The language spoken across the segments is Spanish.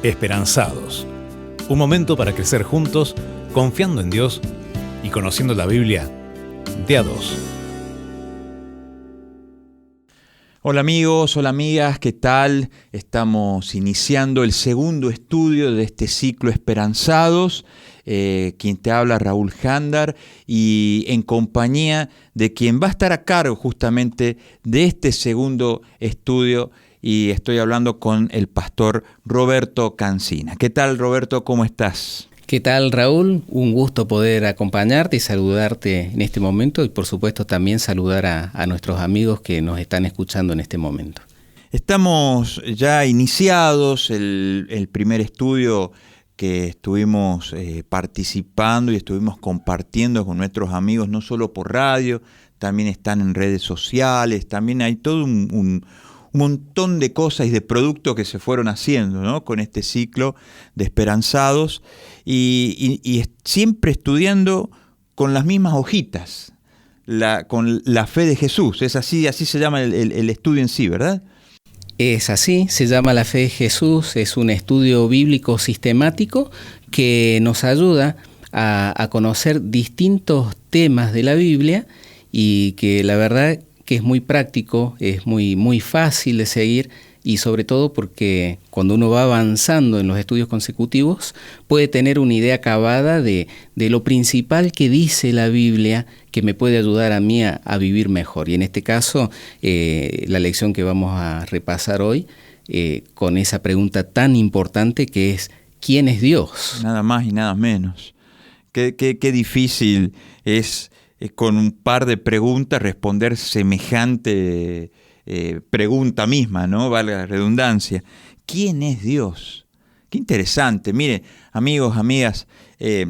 Esperanzados. Un momento para crecer juntos, confiando en Dios y conociendo la Biblia de a dos. Hola amigos, hola amigas, ¿qué tal? Estamos iniciando el segundo estudio de este ciclo Esperanzados. Quien te habla, Raúl Jándar, y en compañía de quien va a estar a cargo justamente de este segundo estudio, y estoy hablando con el pastor Roberto Cancina. ¿Qué tal, Roberto? ¿Cómo estás? ¿Qué tal, Raúl? Un gusto poder acompañarte y saludarte en este momento, y por supuesto también saludar a nuestros amigos que nos están escuchando en este momento. Estamos ya iniciados el primer estudio que estuvimos participando y estuvimos compartiendo con nuestros amigos, no solo por radio, también están en redes sociales, también hay todo un montón de cosas y de productos que se fueron haciendo, ¿no?, con este ciclo de Esperanzados, y siempre estudiando con las mismas hojitas, con la fe de Jesús. Es así se llama el estudio en sí, ¿verdad? Es así, se llama La Fe de Jesús, es un estudio bíblico sistemático que nos ayuda a conocer distintos temas de la Biblia, y que la verdad que es muy práctico, es muy fácil de seguir, y sobre todo porque cuando uno va avanzando en los estudios consecutivos puede tener una idea acabada de lo principal que dice la Biblia, que me puede ayudar a mí a vivir mejor. Y en este caso, la lección que vamos a repasar hoy, con esa pregunta tan importante que es: ¿quién es Dios? Nada más y nada menos. Qué difícil es con un par de preguntas responder semejante pregunta misma, ¿no? Vale la redundancia. ¿Quién es Dios? Qué interesante. Mire, amigos, amigas,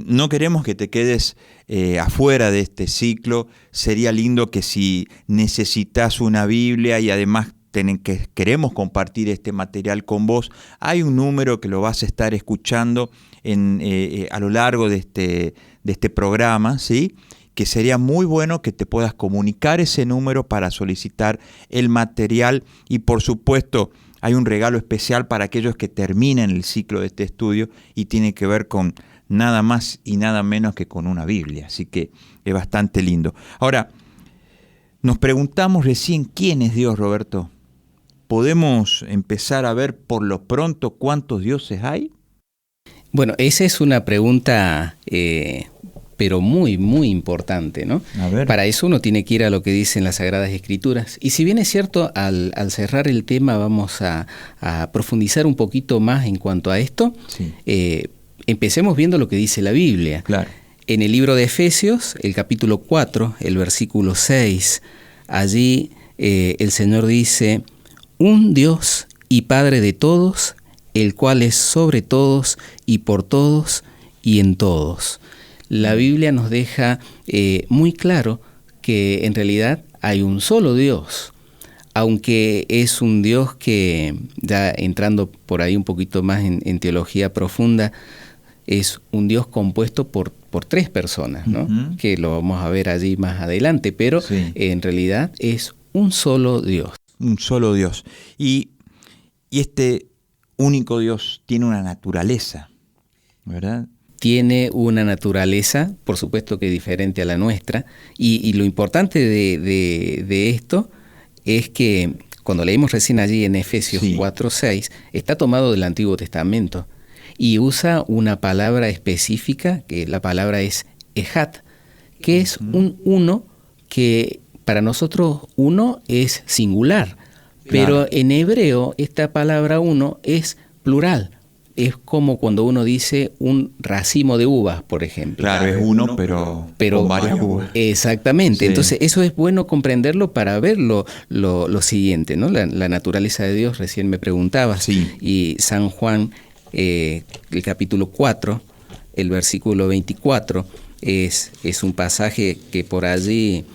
no queremos que te quedes afuera de este ciclo. Sería lindo que si necesitas una Biblia y además queremos compartir este material con vos, hay un número que lo vas a estar escuchando a lo largo de este programa, ¿sí?, que sería muy bueno que te puedas comunicar ese número para solicitar el material. Y por supuesto hay un regalo especial para aquellos que terminen el ciclo de este estudio, y tiene que ver con nada más y nada menos que con una Biblia. Así que es bastante lindo. Ahora, nos preguntamos recién ¿quién es Dios, Roberto? ¿Podemos empezar a ver por lo pronto cuántos dioses hay? Bueno, esa es una pregunta pero muy importante, ¿no? A ver. Para eso uno tiene que ir a lo que dicen las Sagradas Escrituras. Y si bien es cierto, al cerrar el tema vamos a profundizar un poquito más en cuanto a esto, sí. Empecemos viendo lo que dice la Biblia. Claro. En el libro de Efesios, el capítulo 4, el versículo 6, allí el Señor dice: un Dios y Padre de todos, el cual es sobre todos y por todos y en todos. La Biblia nos deja muy claro que en realidad hay un solo Dios, aunque es un Dios que, ya entrando por ahí un poquito más en teología profunda, es un Dios compuesto por tres personas, ¿no? Uh-huh. Que lo vamos a ver allí más adelante, pero sí, en realidad es un solo Dios. Un solo Dios. Y este único Dios tiene una naturaleza, ¿verdad? Tiene una naturaleza, por supuesto que diferente a la nuestra, y lo importante de esto es que cuando leímos recién allí en Efesios 4:6, está tomado del Antiguo Testamento y usa una palabra específica, que la palabra es ejat, que es un uno, que para nosotros uno es singular, pero en hebreo esta palabra uno es plural. Es como cuando uno dice un racimo de uvas, por ejemplo. Claro, es uno, pero con varias uvas. Exactamente. Sí. Entonces, eso es bueno comprenderlo para ver lo siguiente, ¿no? La naturaleza de Dios, recién me preguntabas. Sí. Y San Juan, el capítulo 4, el versículo 24, es un pasaje que por allí,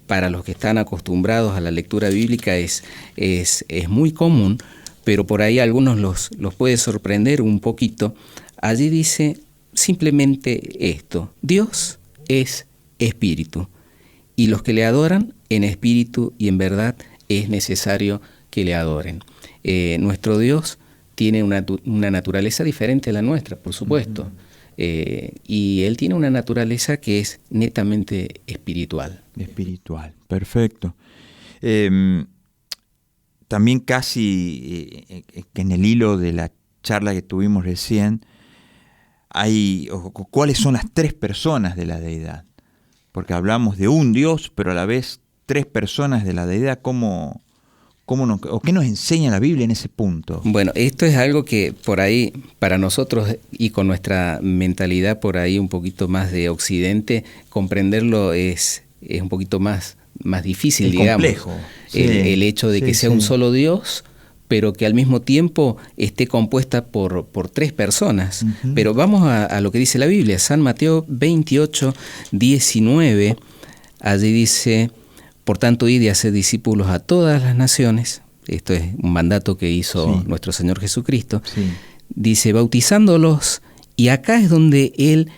para los que están acostumbrados a la lectura bíblica, es muy común, pero por ahí a algunos los puede sorprender un poquito. Allí dice simplemente esto: Dios es espíritu, y los que le adoran en espíritu y en verdad es necesario que le adoren. Nuestro Dios tiene una naturaleza diferente a la nuestra, por supuesto. Y Él tiene una naturaleza que es netamente espiritual. Espiritual, perfecto. También casi en el hilo de la charla que tuvimos recién, ¿cuáles son las tres personas de la deidad? Porque hablamos de un Dios, pero a la vez tres personas de la deidad. ¿Qué nos enseña la Biblia en ese punto? Bueno, esto es algo que por ahí, para nosotros y con nuestra mentalidad por ahí un poquito más de occidente, comprenderlo es un poquito más difícil, es digamos. Complejo. Sí. El hecho de que sea un solo Dios, pero que al mismo tiempo esté compuesta por tres personas. Uh-huh. Pero vamos a lo que dice la Biblia. San Mateo 28, 19, allí dice: por tanto, id y haced discípulos a todas las naciones. Esto es un mandato que hizo nuestro Señor Jesucristo. Sí. Dice, bautizándolos, y acá es donde Él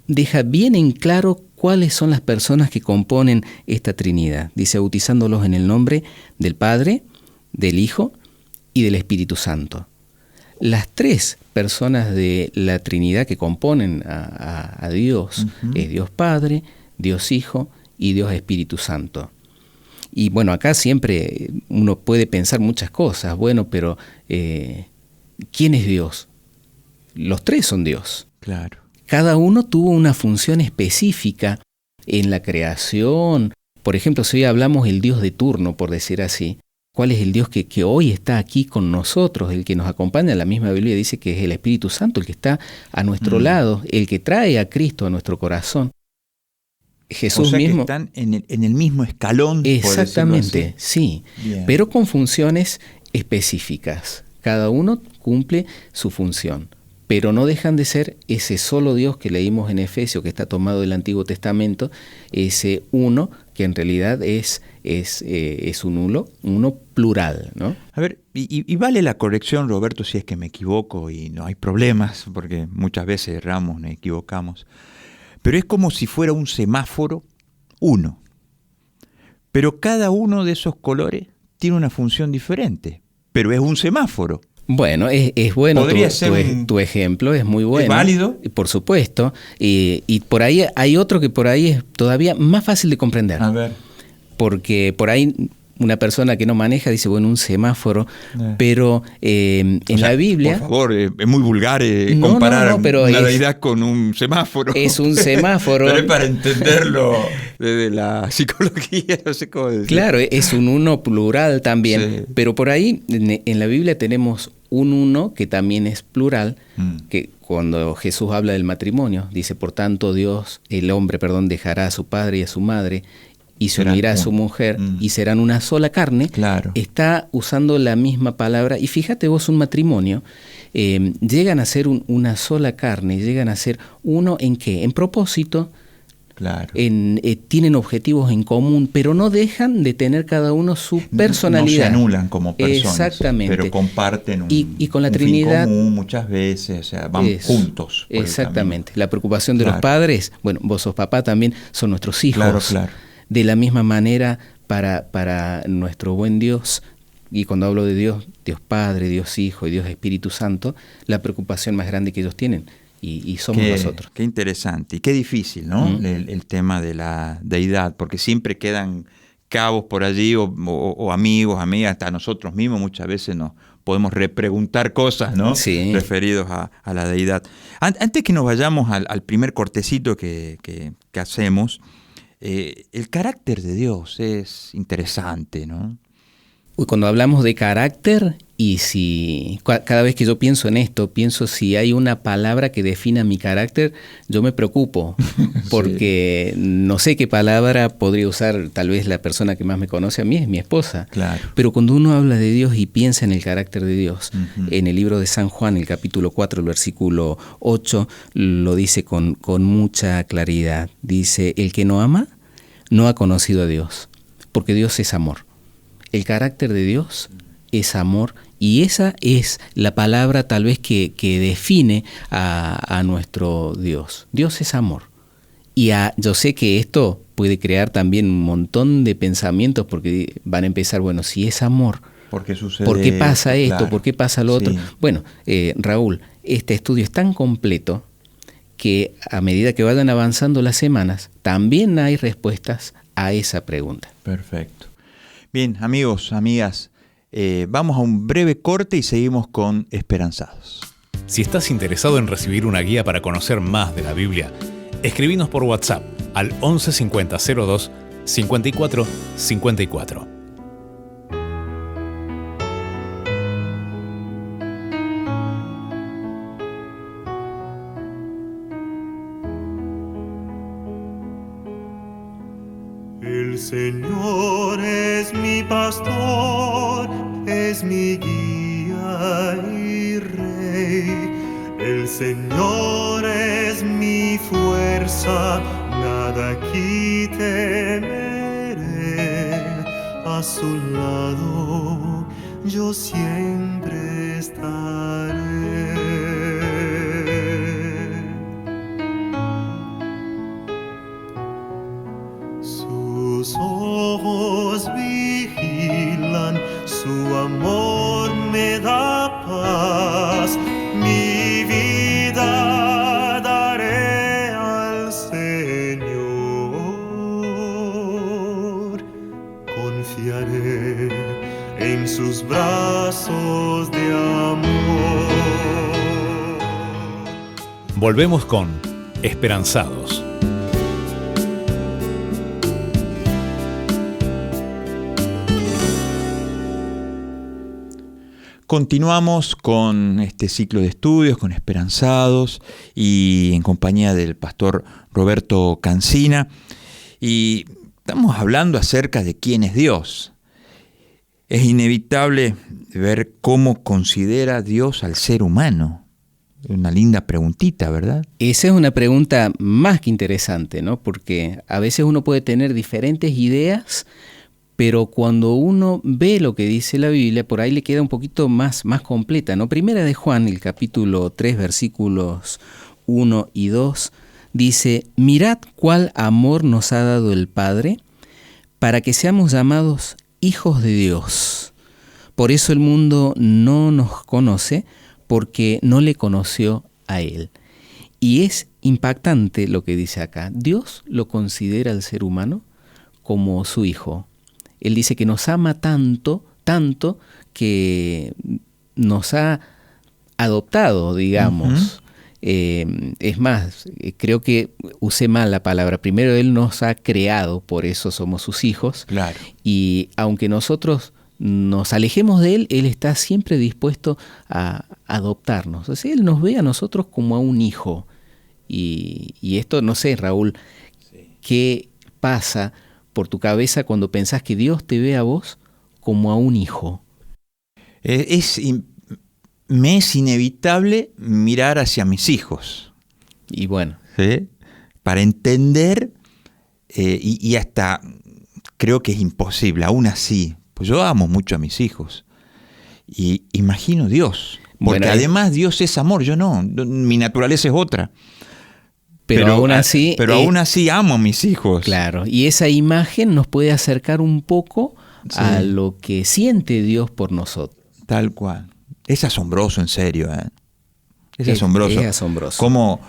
deja bien en claro cuáles son las personas que componen esta Trinidad. Dice, bautizándolos en el nombre del Padre, del Hijo y del Espíritu Santo. Las tres personas de la Trinidad que componen a Dios, uh-huh, es Dios Padre, Dios Hijo y Dios Espíritu Santo. Y bueno, acá siempre uno puede pensar muchas cosas. Bueno, pero ¿quién es Dios? Los tres son Dios. Claro. Cada uno tuvo una función específica en la creación. Por ejemplo, si hoy hablamos del Dios de turno, por decir así, ¿cuál es el Dios que hoy está aquí con nosotros, el que nos acompaña? La misma Biblia dice que es el Espíritu Santo, el que está a nuestro lado, el que trae a Cristo a nuestro corazón. Jesús, o sea, mismo, que están en el mismo escalón. Exactamente, sí. Bien. Pero con funciones específicas. Cada uno cumple su función, pero no dejan de ser ese solo Dios que leímos en Efesios, que está tomado del Antiguo Testamento, ese uno que en realidad es un uno plural, ¿no? A ver, y vale la corrección, Roberto, si es que me equivoco, y no hay problemas, porque muchas veces erramos, nos equivocamos. Pero es como si fuera un semáforo, uno. Pero cada uno de esos colores tiene una función diferente, pero es un semáforo. Bueno, es bueno tu ejemplo, es muy bueno. ¿Es válido? Por supuesto. Y por ahí hay otro que por ahí es todavía más fácil de comprender. A ver. Porque por ahí una persona que no maneja dice, bueno, un semáforo, pero en la Biblia... Por favor, es muy vulgar comparar una deidad con un semáforo. Es un semáforo. Pero es para entenderlo desde la psicología, no sé cómo decir. Claro, es un uno plural también, pero por ahí en la Biblia tenemos un uno que también es plural, que cuando Jesús habla del matrimonio, dice, por tanto el hombre, dejará a su padre y a su madre, y se unirá a su mujer y serán una sola carne. Claro. Está usando la misma palabra. Y fíjate vos, un matrimonio, llegan a ser una sola carne, llegan a ser uno ¿en qué? En propósito. Claro. Tienen objetivos en común, pero no dejan de tener cada uno su personalidad. No se anulan como personas. Exactamente. Pero comparten y con la Trinidad, fin común muchas veces, o sea, van juntos. Exactamente. La preocupación de los padres, bueno, vos sos papá también, son nuestros hijos. Claro. De la misma manera, para nuestro buen Dios, y cuando hablo de Dios, Dios Padre, Dios Hijo y Dios Espíritu Santo, la preocupación más grande que ellos tienen, y somos nosotros. Qué interesante y qué difícil, ¿no? El tema de la deidad, porque siempre quedan cabos por allí, o amigos, amigas, hasta nosotros mismos muchas veces nos podemos repreguntar cosas, ¿no? Sí. Referidos a la deidad. Antes que nos vayamos al primer cortecito que hacemos, el carácter de Dios es interesante, ¿no? Cuando hablamos de carácter, y cada vez que yo pienso en esto, pienso si hay una palabra que defina mi carácter, yo me preocupo, porque no sé qué palabra podría usar tal vez la persona que más me conoce a mí, es mi esposa. Claro. Pero cuando uno habla de Dios y piensa en el carácter de Dios, en el libro de San Juan, el capítulo 4, el versículo 8, lo dice con mucha claridad. Dice, el que no ama, no ha conocido a Dios, porque Dios es amor. El carácter de Dios es amor, y esa es la palabra tal vez que define a nuestro Dios. Dios es amor. Y yo sé que esto puede crear también un montón de pensamientos, porque van a empezar, bueno, si es amor, ¿Por qué sucede ¿Por qué pasa esto? esto? Claro. ¿Por qué pasa lo otro? Sí. Bueno, Raúl, este estudio es tan completo que a medida que vayan avanzando las semanas, también hay respuestas a esa pregunta. Perfecto. Bien, amigos, amigas, vamos a un breve corte y seguimos con Esperanzados. Si estás interesado en recibir una guía para conocer más de la Biblia, escribinos por WhatsApp al 11 50 02 54 54. El Señor es mi pastor, es mi guía y rey. El Señor es mi fuerza, nada aquí temeré. A su lado yo siempre estaré. Sus ojos vigilan, su amor me da paz. Mi vida daré al Señor. Confiaré en sus brazos de amor. Volvemos con Esperanzados. Continuamos con este ciclo de estudios, con Esperanzados, y en compañía del pastor Roberto Cancina. Y estamos hablando acerca de quién es Dios. Es inevitable ver cómo considera Dios al ser humano. Una linda preguntita, ¿verdad? Esa es una pregunta más que interesante, ¿no? Porque a veces uno puede tener diferentes ideas, pero cuando uno ve lo que dice la Biblia, por ahí le queda un poquito más completa, ¿no? Primera de Juan, el capítulo 3, versículos 1 y 2, dice: mirad cuál amor nos ha dado el Padre, para que seamos llamados hijos de Dios. Por eso el mundo no nos conoce, porque no le conoció a Él. Y es impactante lo que dice acá. Dios lo considera al ser humano como su hijo. Él dice que nos ama tanto, tanto, que nos ha adoptado, digamos. Es más, creo que usé mal la palabra. Primero Él nos ha creado, por eso somos sus hijos. Claro. Y aunque nosotros nos alejemos de Él, Él está siempre dispuesto a adoptarnos. O sea, Él nos ve a nosotros como a un hijo. Y esto, no sé, Raúl, ¿qué pasa por tu cabeza cuando pensás que Dios te ve a vos como a un hijo? Me es inevitable mirar hacia mis hijos. Y bueno. ¿Sí? Para entender, y hasta creo que es imposible, aún así, pues yo amo mucho a mis hijos. Y imagino Dios, porque bueno, además Dios es amor, yo no, mi naturaleza es otra. Pero aún así... aún así amo a mis hijos. Claro, y esa imagen nos puede acercar un poco a lo que siente Dios por nosotros. Tal cual. Es asombroso, en serio. Es asombroso. Es asombroso. Como,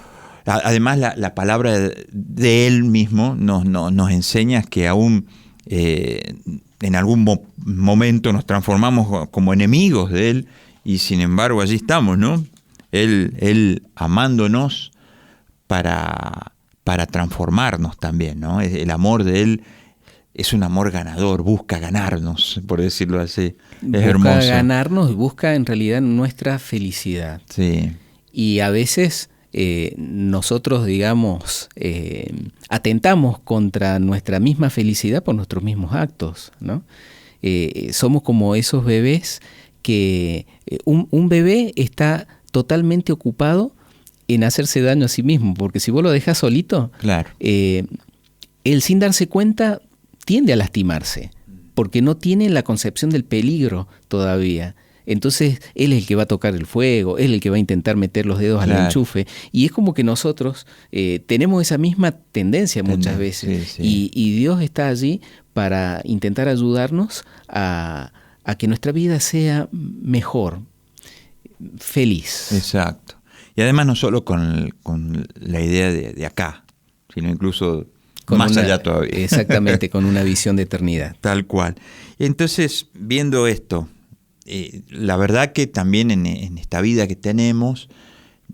además, la palabra de Él mismo nos enseña que aún en algún momento nos transformamos como enemigos de Él, y sin embargo allí estamos, ¿no? Él amándonos para transformarnos también, ¿no? El amor de Él es un amor ganador, busca ganarnos, por decirlo así. Es hermoso. Busca ganarnos y busca en realidad nuestra felicidad. Sí. Y a veces nosotros, digamos, atentamos contra nuestra misma felicidad por nuestros mismos actos, ¿no? Somos como esos bebés que un bebé está totalmente ocupado en hacerse daño a sí mismo, porque si vos lo dejás solito, Claro. Él sin darse cuenta tiende a lastimarse, porque no tiene la concepción del peligro todavía. Entonces él es el que va a tocar el fuego, él es el que va a intentar meter los dedos al enchufe, y es como que nosotros tenemos esa misma tendencia muchas veces, sí. y Dios está allí para intentar ayudarnos a a que nuestra vida sea mejor, feliz. Exacto. Y además no solo con la idea de acá, sino incluso más allá todavía. Exactamente, con una visión de eternidad. Tal cual. Entonces, viendo esto, la verdad que también en esta vida que tenemos,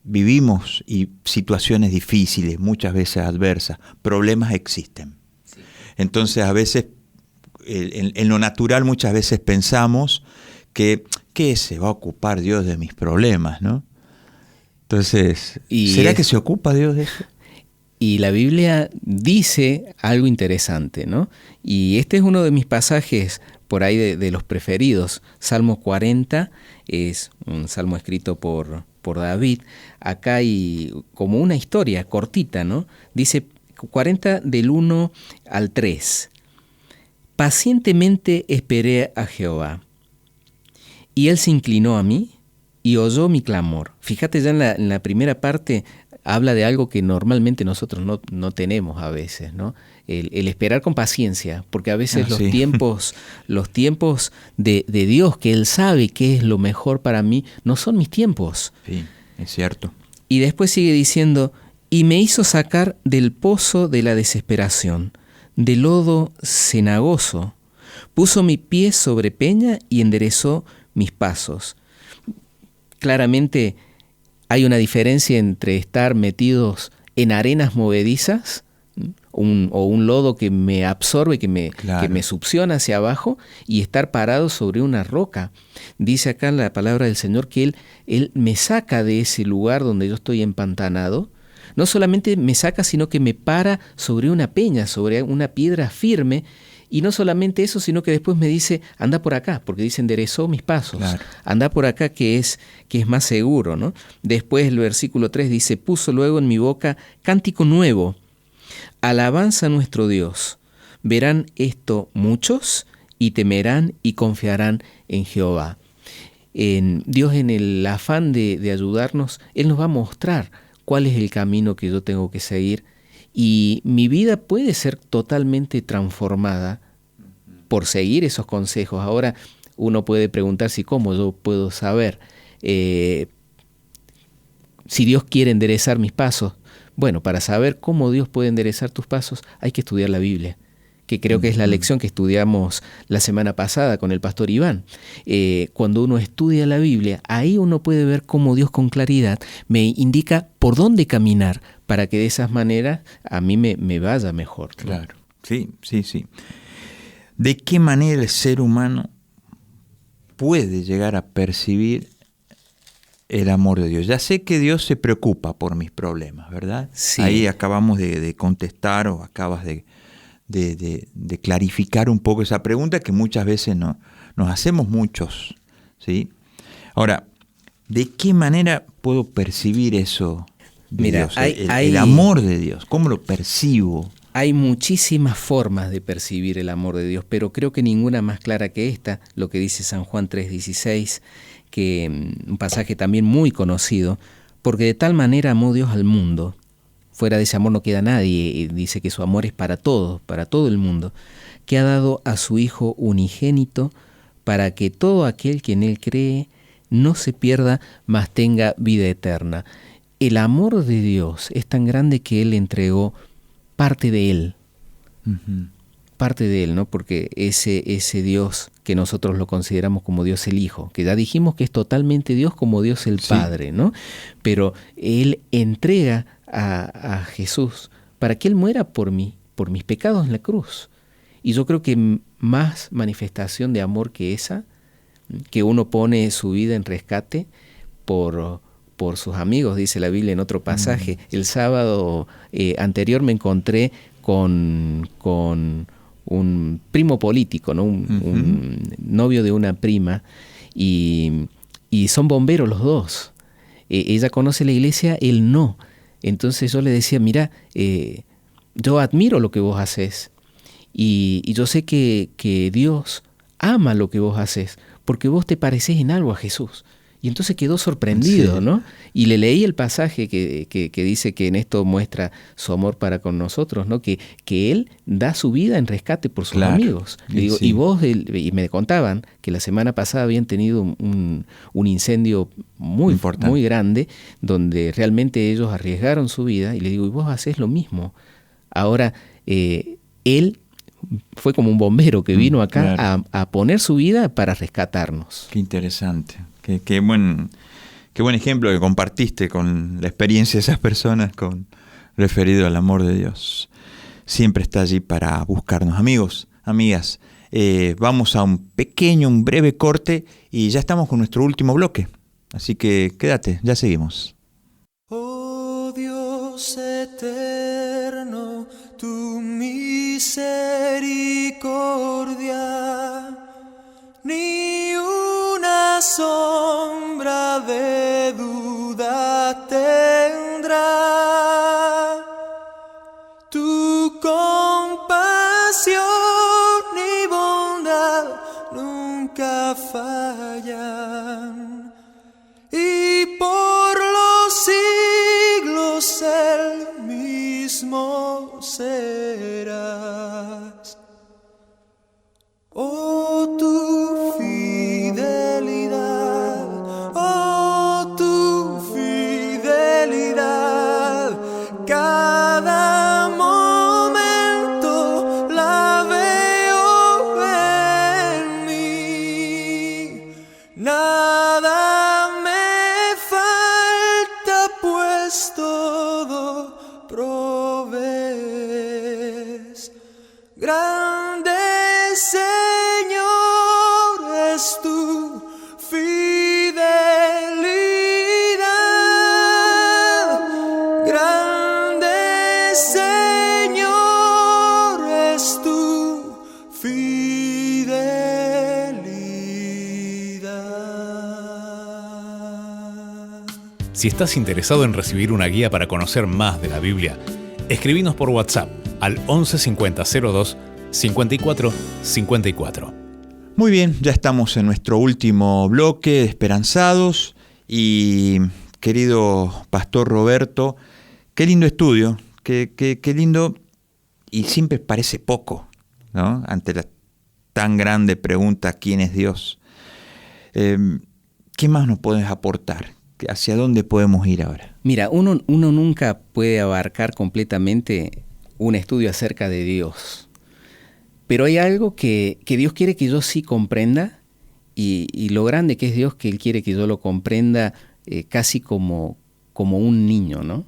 vivimos situaciones difíciles, muchas veces adversas, problemas existen. Sí. Entonces, a veces, en lo natural, muchas veces pensamos que ¿qué se va a ocupar Dios de mis problemas, no? Entonces, ¿será que se ocupa Dios de eso? Y la Biblia dice algo interesante, ¿no? Y este es uno de mis pasajes por ahí de los preferidos. Salmo 40 es un salmo escrito por David. Acá hay como una historia cortita, ¿no? Dice 40 del 1 al 3. Pacientemente esperé a Jehová, y Él se inclinó a mí y oyó mi clamor. Fíjate, ya en la primera parte habla de algo que normalmente nosotros no tenemos a veces, ¿no? El esperar con paciencia, porque a veces los tiempos de Dios, que Él sabe qué es lo mejor para mí, no son mis tiempos. Sí, es cierto. Y después sigue diciendo, y me hizo sacar del pozo de la desesperación, del lodo cenagoso, puso mi pie sobre peña y enderezó mis pasos. Claramente hay una diferencia entre estar metidos en arenas movedizas o un lodo que me absorbe, que me succiona hacia abajo, y estar parado sobre una roca. Dice acá la palabra del Señor que Él me saca de ese lugar donde yo estoy empantanado. No solamente me saca, sino que me para sobre una peña, sobre una piedra firme. Y no solamente eso, sino que después me dice, anda por acá, porque dice, enderezó mis pasos. Claro. Anda por acá que es más seguro, ¿no? Después el versículo 3 dice, puso luego en mi boca cántico nuevo, alabanza a nuestro Dios. Verán esto muchos y temerán y confiarán en Jehová. Dios, en el afán de ayudarnos, Él nos va a mostrar cuál es el camino que yo tengo que seguir. Y mi vida puede ser totalmente transformada por seguir esos consejos. Ahora uno puede preguntarse cómo yo puedo saber si Dios quiere enderezar mis pasos. Bueno, para saber cómo Dios puede enderezar tus pasos hay que estudiar la Biblia, que creo que es la lección que estudiamos la semana pasada con el pastor Iván. Cuando uno estudia la Biblia, ahí uno puede ver cómo Dios con claridad me indica por dónde caminar, para que de esas maneras a mí me vaya mejor, ¿no? Claro, sí. ¿De qué manera el ser humano puede llegar a percibir el amor de Dios? Ya sé que Dios se preocupa por mis problemas, ¿verdad? Sí. Ahí acabamos de contestar, o acabas de clarificar un poco esa pregunta que muchas veces nos hacemos muchos, ¿sí? Ahora, ¿de qué manera puedo percibir eso de Dios? El amor de Dios, ¿cómo lo percibo? Hay muchísimas formas de percibir el amor de Dios, pero creo que ninguna más clara que esta, lo que dice San Juan 3:16, que un pasaje también muy conocido, porque de tal manera amó Dios al mundo. Fuera de ese amor no queda nadie, dice que su amor es para todos, para todo el mundo, que ha dado a su Hijo unigénito para que todo aquel que en Él cree no se pierda, mas tenga vida eterna. El amor de Dios es tan grande que Él entregó parte de Él, parte de Él, ¿no? Porque ese Dios que nosotros lo consideramos como Dios el Hijo, que ya dijimos que es totalmente Dios como Dios el Padre, ¿no? Pero Él entrega a Jesús para que Él muera por mí, por mis pecados en la cruz. Y yo creo que más manifestación de amor que esa, que uno pone su vida en rescate por sus amigos, dice la Biblia en otro pasaje. El sábado anterior me encontré con un primo político, ¿no? Un novio de una prima, y son bomberos los dos. Ella conoce la iglesia, él no. Entonces yo le decía, mira, yo admiro lo que vos haces, y yo sé que Dios ama lo que vos haces, porque vos te parecés en algo a Jesús. Y entonces quedó sorprendido, Sí. ¿no? Y le leí el pasaje que dice que en esto muestra su amor para con nosotros, ¿no? Que él da su vida en rescate por sus Claro. amigos. Le digo, Sí. y me contaban que la semana pasada habían tenido un incendio muy Importante. muy grande, donde realmente ellos arriesgaron su vida, y le digo, y vos hacés lo mismo. Ahora, él fue como un bombero que vino acá claro. a poner su vida para rescatarnos. Qué interesante. Qué buen ejemplo que compartiste con la experiencia de esas personas referido al amor de Dios. Siempre está allí para buscarnos. Amigos, amigas, vamos a un breve corte y ya estamos con nuestro último bloque. Así que quédate, ya seguimos. Oh Dios eterno, tu misericordia, ni una sombra de duda tendrá. Tu compasión y bondad nunca fallan, y por los siglos el mismo serás. Oh, tu fidelidad, oh, tu fidelidad, cada momento la veo en mí. Nada me falta, pues todo provees. Grande Señor es tu fidelidad. Grande Señor es tu fidelidad. Si estás interesado en recibir una guía para conocer más de la Biblia, escribinos por WhatsApp al 11 50 02 54 54. Muy bien, ya estamos en nuestro último bloque, esperanzados. Y querido Pastor Roberto, qué lindo estudio, qué lindo, y siempre parece poco, ¿no? Ante la tan grande pregunta, ¿quién es Dios? ¿Qué más nos puedes aportar? ¿Hacia dónde podemos ir ahora? Mira, uno nunca puede abarcar completamente un estudio acerca de Dios, pero hay algo que Dios quiere que yo sí comprenda, y lo grande que es Dios, que Él quiere que yo lo comprenda casi como un niño, ¿no?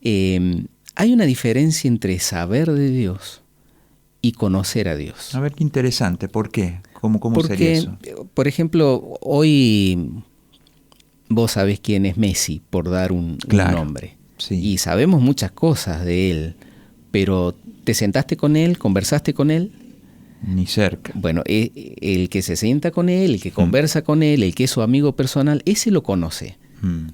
Hay una diferencia entre saber de Dios y conocer a Dios. A ver, qué interesante. ¿Por qué? ¿Cómo sería eso? Por ejemplo, hoy vos sabés quién es Messi, por dar un nombre. Sí. Y sabemos muchas cosas de él, pero ¿te sentaste con él? ¿Conversaste con él? Ni cerca. Bueno, el que se sienta con él, el que conversa con él, el que es su amigo personal, ese lo conoce.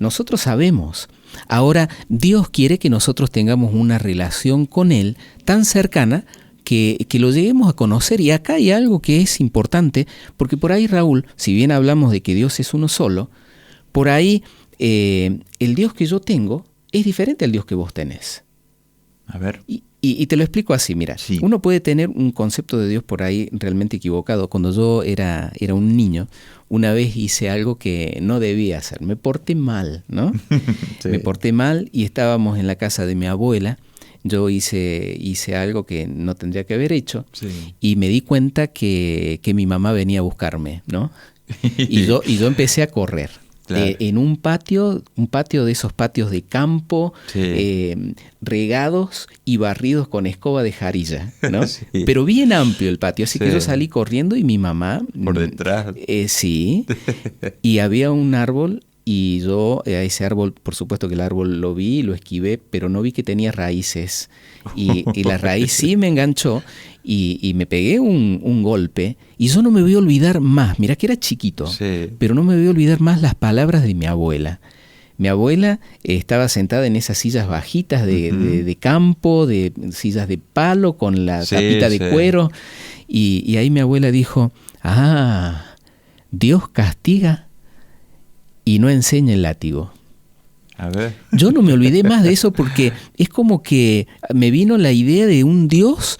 Nosotros sabemos. Ahora, Dios quiere que nosotros tengamos una relación con Él tan cercana que lo lleguemos a conocer. Y acá hay algo que es importante, porque por ahí, Raúl, si bien hablamos de que Dios es uno solo, por ahí el Dios que yo tengo es diferente al Dios que vos tenés. A ver. Y te lo explico así, mira, Sí. Uno puede tener un concepto de Dios por ahí realmente equivocado. Cuando yo era un niño, una vez hice algo que no debía hacer, me porté mal, ¿no? Sí. Me porté mal y estábamos en la casa de mi abuela. Yo hice algo que no tendría que haber hecho, Sí. y me di cuenta que mi mamá venía a buscarme, ¿no? Y yo empecé a correr. Claro. En un patio de esos patios de campo, Sí. regados y barridos con escoba de jarilla, ¿no? Sí. Pero bien amplio el patio, así Sí. que yo salí corriendo y mi mamá... Por detrás. Sí, y había un árbol y yo a ese árbol, por supuesto que el árbol lo vi, lo esquivé, pero no vi que tenía raíces, y la raíz sí me enganchó y me pegué un golpe, y yo no me voy a olvidar más, mira que era chiquito, Sí. pero no me voy a olvidar más las palabras de mi abuela. Mi abuela estaba sentada en esas sillas bajitas de campo, de sillas de palo con la Sí, tapita de sí. cuero, y ahí mi abuela dijo, Dios castiga y no enseña el látigo. A ver. Yo no me olvidé más de eso porque es como que me vino la idea de un Dios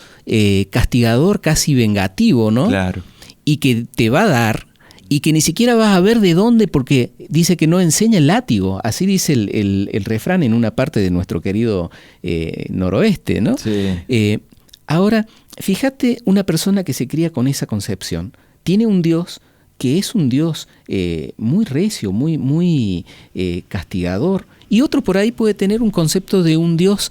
castigador, casi vengativo, ¿no? Claro. Y que te va a dar y que ni siquiera vas a ver de dónde porque dice que no enseña el látigo. Así dice el refrán en una parte de nuestro querido noroeste, ¿no? Sí. Ahora, fíjate, una persona que se cría con esa concepción tiene un Dios que es un Dios muy recio, muy castigador. Y otro por ahí puede tener un concepto de un Dios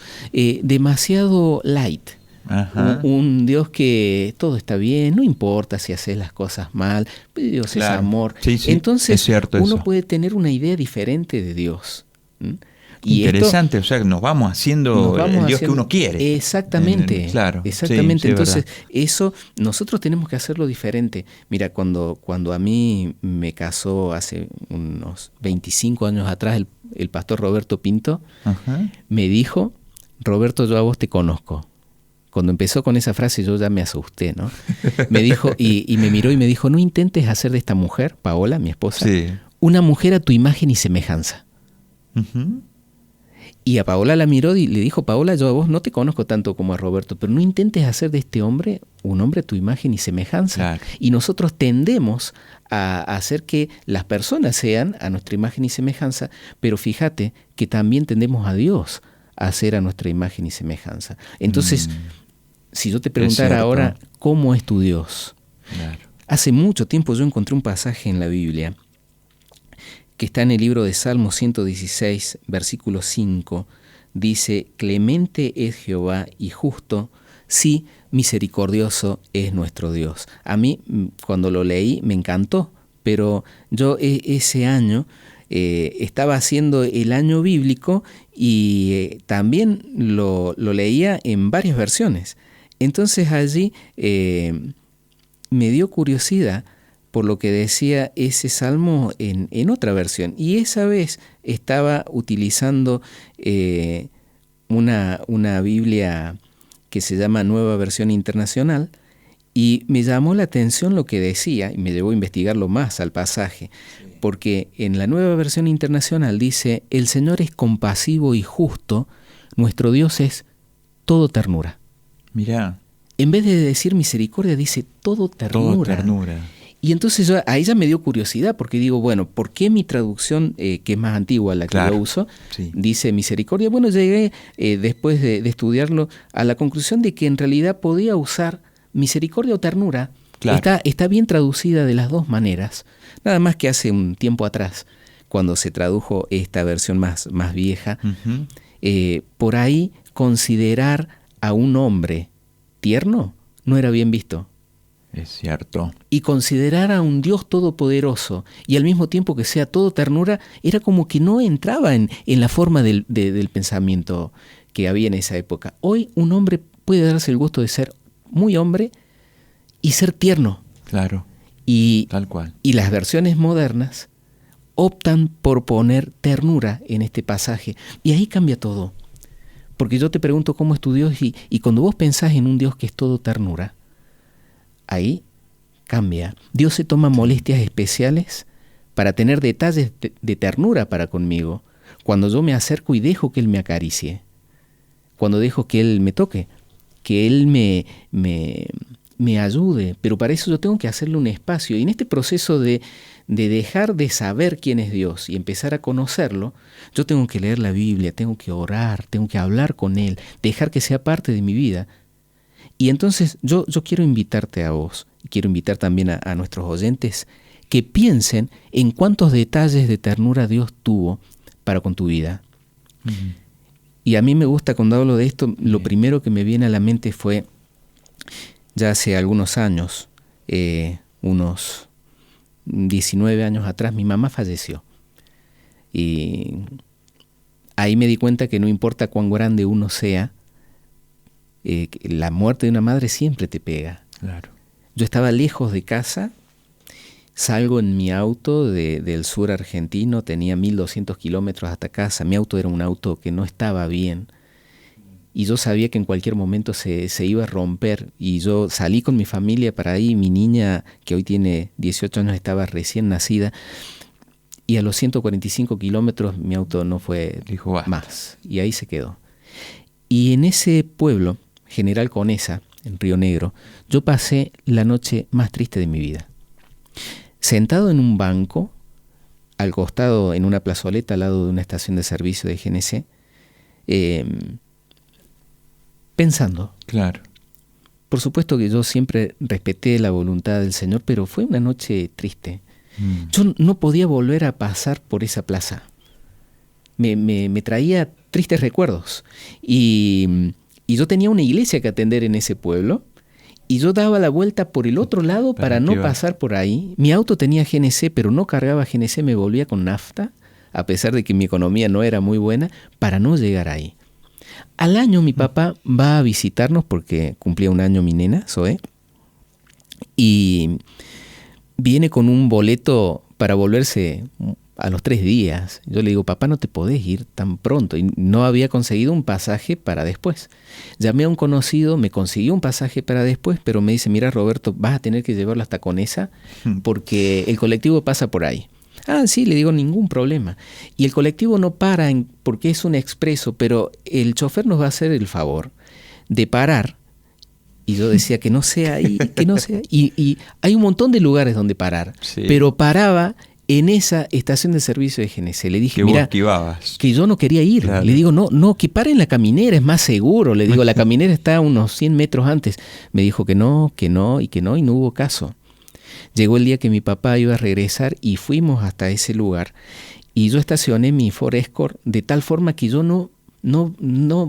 demasiado light. Ajá. Un Dios que todo está bien, no importa si haces las cosas mal, Dios Claro. es amor. Sí, sí, Entonces es cierto uno eso. puede tener una idea diferente de Dios. ¿Mm? Interesante, o sea, nos vamos haciendo el Dios que uno quiere. Exactamente. Claro. Exactamente. Sí, sí, es Entonces, verdad. eso nosotros tenemos que hacerlo diferente. Mira, cuando a mí me casó hace unos 25 años atrás el pastor Roberto Pinto, Ajá. me dijo, Roberto, yo a vos te conozco. Cuando empezó con esa frase yo ya me asusté, ¿no? Me dijo, y me miró y me dijo, no intentes hacer de esta mujer, Paola, mi esposa, Sí. una mujer a tu imagen y semejanza. Ujú. Y a Paola la miró y le dijo, Paola, yo a vos no te conozco tanto como a Roberto, pero no intentes hacer de este hombre un hombre a tu imagen y semejanza. Claro. Y nosotros tendemos a hacer que las personas sean a nuestra imagen y semejanza, pero fíjate que también tendemos a Dios a hacer a nuestra imagen y semejanza. Entonces, si yo te preguntara cierto. ahora, ¿cómo es tu Dios? Claro. Hace mucho tiempo yo encontré un pasaje en la Biblia que está en el libro de Salmo 116, versículo 5, dice, clemente es Jehová y justo, sí, misericordioso es nuestro Dios. A mí, cuando lo leí, me encantó, pero yo ese año estaba haciendo el año bíblico y también lo leía en varias versiones. Entonces allí me dio curiosidad por lo que decía ese salmo en otra versión. Y esa vez estaba utilizando una Biblia que se llama Nueva Versión Internacional, y me llamó la atención lo que decía, y me llevó a investigarlo más al pasaje, porque en la Nueva Versión Internacional dice, el Señor es compasivo y justo, nuestro Dios es todo ternura. Mirá, En vez de decir misericordia, dice todo ternura. todo ternura. Y entonces ahí ya me dio curiosidad, porque digo, bueno, ¿por qué mi traducción, que es más antigua, la que Claro, yo uso, sí. dice misericordia? Bueno, llegué, después de estudiarlo, a la conclusión de que en realidad podía usar misericordia o ternura. Claro. Está bien traducida de las dos maneras. Nada más que hace un tiempo atrás, cuando se tradujo esta versión más vieja, Ujú. por ahí considerar a un hombre tierno no era bien visto. Es cierto. Y considerar a un Dios todopoderoso y al mismo tiempo que sea todo ternura, era como que no entraba en la forma del pensamiento que había en esa época. Hoy un hombre puede darse el gusto de ser muy hombre y ser tierno. Claro, Y, tal cual. y las versiones modernas optan por poner ternura en este pasaje. Y ahí cambia todo. Porque yo te pregunto cómo es tu Dios y cuando vos pensás en un Dios que es todo ternura, ahí cambia. Dios se toma molestias especiales para tener detalles de ternura para conmigo. Cuando yo me acerco y dejo que Él me acaricie. Cuando dejo que Él me toque. Que Él me ayude. Pero para eso yo tengo que hacerle un espacio. Y en este proceso de dejar de saber quién es Dios y empezar a conocerlo, yo tengo que leer la Biblia, tengo que orar, tengo que hablar con Él, dejar que sea parte de mi vida. Y entonces yo quiero invitarte a vos, y quiero invitar también a nuestros oyentes, que piensen en cuántos detalles de ternura Dios tuvo para con tu vida. Ujú. Y a mí me gusta cuando hablo de esto, lo primero que me viene a la mente fue, ya hace algunos años, unos 19 años atrás, mi mamá falleció. Y ahí me di cuenta que no importa cuán grande uno sea, la muerte de una madre siempre te pega. Claro. Yo estaba lejos de casa, salgo en mi auto del sur argentino, tenía 1200 kilómetros hasta casa, mi auto era un auto que no estaba bien y yo sabía que en cualquier momento se iba a romper y yo salí con mi familia para ahí, mi niña que hoy tiene 18 años estaba recién nacida y a los 145 kilómetros mi auto no fue Dijo, basta. más, y ahí se quedó. Y en ese pueblo, General Conesa, en Río Negro, yo pasé la noche más triste de mi vida. Sentado en un banco, al costado, en una plazoleta al lado de una estación de servicio de GNC, pensando. Claro. Por supuesto que yo siempre respeté la voluntad del Señor, pero fue una noche triste. Yo no podía volver a pasar por esa plaza. Me traía tristes recuerdos. Y yo tenía una iglesia que atender en ese pueblo, y yo daba la vuelta por el otro lado para no pasar por ahí. Mi auto tenía GNC, pero no cargaba GNC, me volvía con nafta, a pesar de que mi economía no era muy buena, para no llegar ahí. Al año mi papá va a visitarnos porque cumplía un año mi nena, Zoe, y viene con un boleto para volverse a los 3 días. Yo le digo, papá, no te podés ir tan pronto. Y no había conseguido un pasaje para después. Llamé a un conocido, me consiguió un pasaje para después, pero me dice, mira, Roberto, vas a tener que llevarlo hasta Conesa porque el colectivo pasa por ahí. Ah, sí, le digo, ningún problema. Y el colectivo no para porque es un expreso, pero el chofer nos va a hacer el favor de parar. Y yo decía que no sea ahí, que no sea. Y hay un montón de lugares donde parar, sí, pero paraba en esa estación de servicio de GNC. Le dije, mira, que yo no quería ir. Claro. Le digo, no, que pare en la caminera, es más seguro. Le digo, la caminera está a unos 100 metros antes. Me dijo que no, y no hubo caso. Llegó el día que mi papá iba a regresar y fuimos hasta ese lugar. Y yo estacioné mi Ford Escort de tal forma que yo no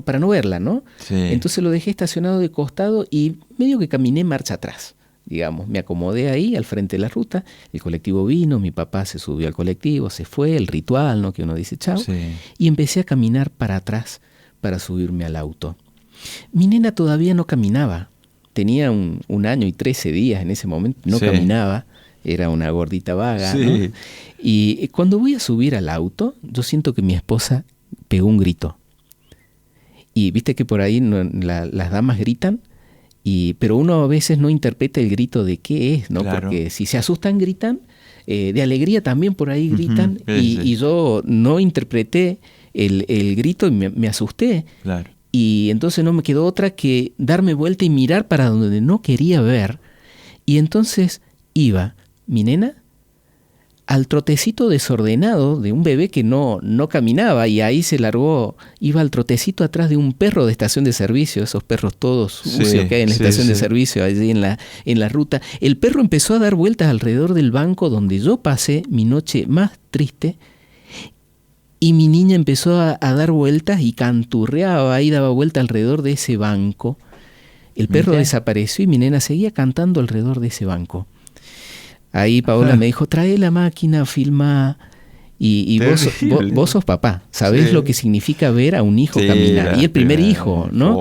para no verla, ¿no? Sí. Entonces lo dejé estacionado de costado y medio que caminé marcha atrás. Digamos, me acomodé ahí al frente de la ruta, el colectivo vino, mi papá se subió al colectivo, se fue, el ritual, ¿no? Que uno dice chao, sí, y empecé a caminar para atrás para subirme al auto. Mi nena todavía no caminaba, tenía un año y 13 días en ese momento, no sí, caminaba, era una gordita vaga, sí, ¿no? Y cuando voy a subir al auto, yo siento que mi esposa pegó un grito. Y viste que por ahí las damas gritan, pero uno a veces no interpreta el grito de qué es, ¿no? Claro. Porque si se asustan, gritan, de alegría también por ahí gritan, y yo no interpreté el grito y me asusté. Claro. Y entonces no me quedó otra que darme vuelta y mirar para donde no quería ver. Y entonces iba mi nena al trotecito desordenado de un bebé que no caminaba, y ahí se largó, iba al trotecito atrás de un perro de estación de servicio, esos perros todos sucios que hay en la estación de servicio, allí en la ruta. El perro empezó a dar vueltas alrededor del banco donde yo pasé mi noche más triste, y mi niña empezó a dar vueltas y canturreaba y daba vueltas alrededor de ese banco. El perro desapareció y mi nena seguía cantando alrededor de ese banco. Ahí Paola me dijo, trae la máquina, filma. Y vos sos papá, sabés lo que significa ver a un hijo caminar. Y el primer hijo, ¿no?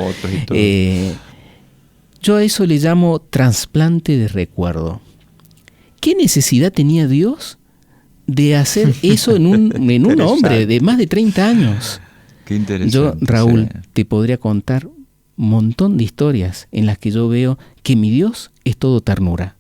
Yo a eso le llamo trasplante de recuerdo. ¿Qué necesidad tenía Dios de hacer eso en un hombre de más de 30 años? Qué interesante. Yo, Raúl, te podría contar un montón de historias en las que yo veo que mi Dios es todo ternura.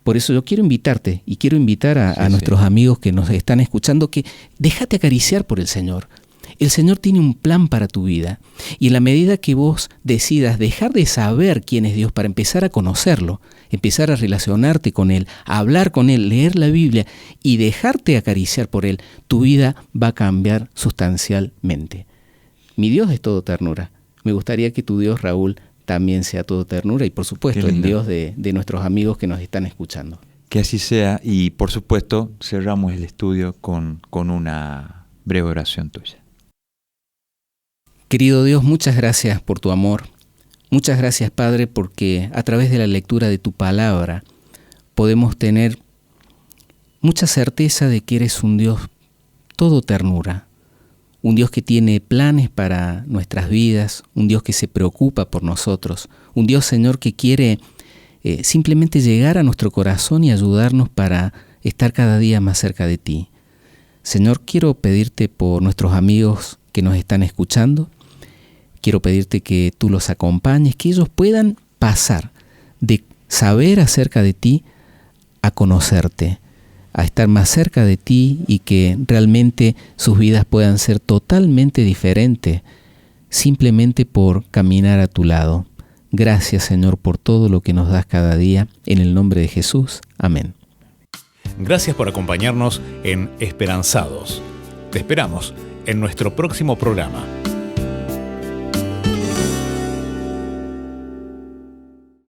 Por eso yo quiero invitarte y quiero invitar a nuestros amigos que nos están escuchando que déjate acariciar por el Señor. El Señor tiene un plan para tu vida, y en la medida que vos decidas dejar de saber quién es Dios para empezar a conocerlo, empezar a relacionarte con Él, a hablar con Él, leer la Biblia y dejarte acariciar por Él, tu vida va a cambiar sustancialmente. Mi Dios es todo ternura. Me gustaría que tu Dios, Raúl, también sea todo ternura, y por supuesto el Dios de nuestros amigos que nos están escuchando. Que así sea, y por supuesto cerramos el estudio con una breve oración tuya. Querido Dios, muchas gracias por tu amor. Muchas gracias, Padre, porque a través de la lectura de tu palabra podemos tener mucha certeza de que eres un Dios todo ternura. Un Dios que tiene planes para nuestras vidas, un Dios que se preocupa por nosotros, un Dios, Señor, que quiere simplemente llegar a nuestro corazón y ayudarnos para estar cada día más cerca de ti. Señor, quiero pedirte por nuestros amigos que nos están escuchando, quiero pedirte que tú los acompañes, que ellos puedan pasar de saber acerca de ti a conocerte, a estar más cerca de ti y que realmente sus vidas puedan ser totalmente diferentes simplemente por caminar a tu lado. Gracias, Señor, por todo lo que nos das cada día. En el nombre de Jesús. Amén. Gracias por acompañarnos en Esperanzados. Te esperamos en nuestro próximo programa.